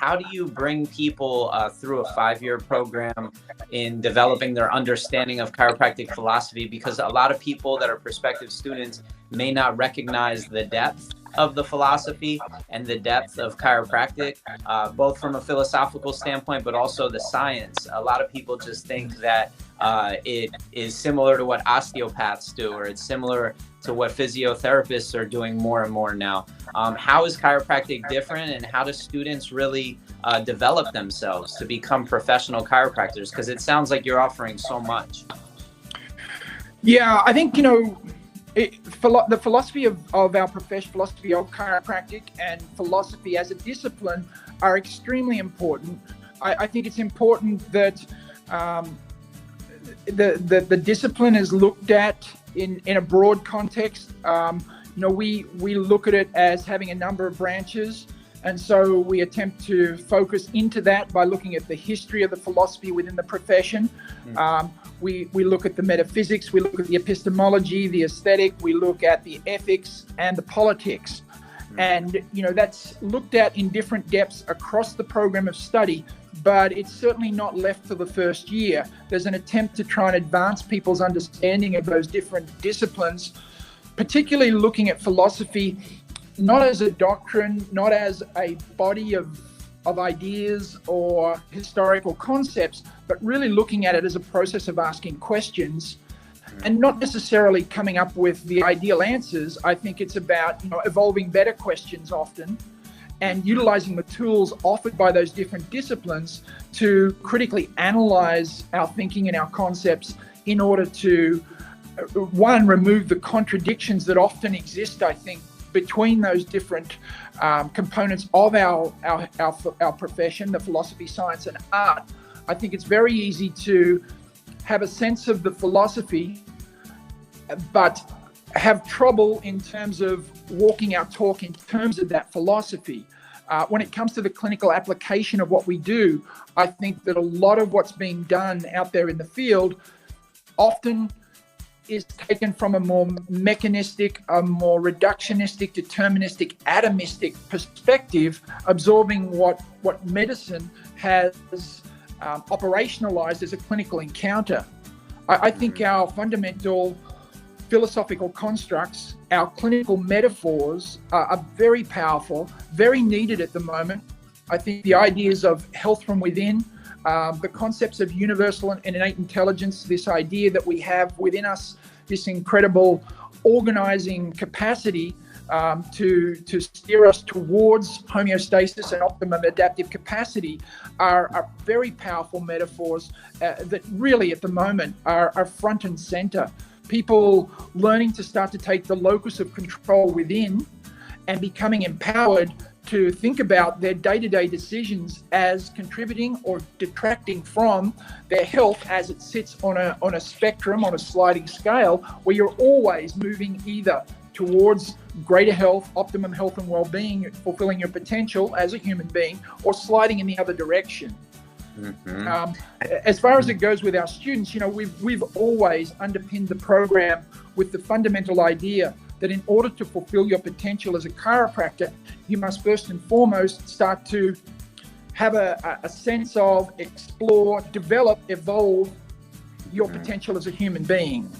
how do you bring people through a 5-year program in developing their understanding of chiropractic philosophy? Because a lot of people that are prospective students may not recognize the depth of the philosophy and the depth of chiropractic, both from a philosophical standpoint, but also the science. A lot of people just think that it is similar to what osteopaths do, or it's similar to what physiotherapists are doing more and more now. How is chiropractic different, and how do students really develop themselves to become professional chiropractors? Because it sounds like you're offering so much. Yeah, I think, the philosophy of our profession, philosophy of chiropractic, and philosophy as a discipline are extremely important. I think it's important that the discipline is looked at in a broad context. We look at it as having a number of branches, and so we attempt to focus into that by looking at the history of the philosophy within the profession. We look at the metaphysics, we look at the epistemology, the aesthetic, we look at the ethics and the politics. And, that's looked at in different depths across the program of study, but it's certainly not left to the first year. There's an attempt to try and advance people's understanding of those different disciplines, particularly looking at philosophy, not as a doctrine, not as a body of ideas or historical concepts, but really looking at it as a process of asking questions and not necessarily coming up with the ideal answers. I think it's about evolving better questions often and utilizing the tools offered by those different disciplines to critically analyze our thinking and our concepts in order to, one, remove the contradictions that often exist, I think, between those different components of our profession, the philosophy, science, and art. I think it's very easy to have a sense of the philosophy, but have trouble in terms of walking our talk in terms of that philosophy. When it comes to the clinical application of what we do, I think that a lot of what's being done out there in the field often is taken from a more mechanistic, a more reductionistic, deterministic, atomistic perspective, absorbing what medicine has operationalized as a clinical encounter. I think our fundamental philosophical constructs, our clinical metaphors are very powerful, very needed at the moment. I think the ideas of health from within, the concepts of universal and innate intelligence, this idea that we have within us this incredible organizing capacity to steer us towards homeostasis and optimum adaptive capacity are very powerful metaphors that really at the moment are front and center. People learning to start to take the locus of control within and becoming empowered to think about their day-to-day decisions as contributing or detracting from their health as it sits on a spectrum, on a sliding scale, where you're always moving either towards greater health, optimum health and well-being, fulfilling your potential as a human being, or sliding in the other direction. As far as it goes with our students, we've always underpinned the program with the fundamental idea that in order to fulfill your potential as a chiropractor, you must first and foremost start to have a sense of explore, develop, evolve your potential as a human being.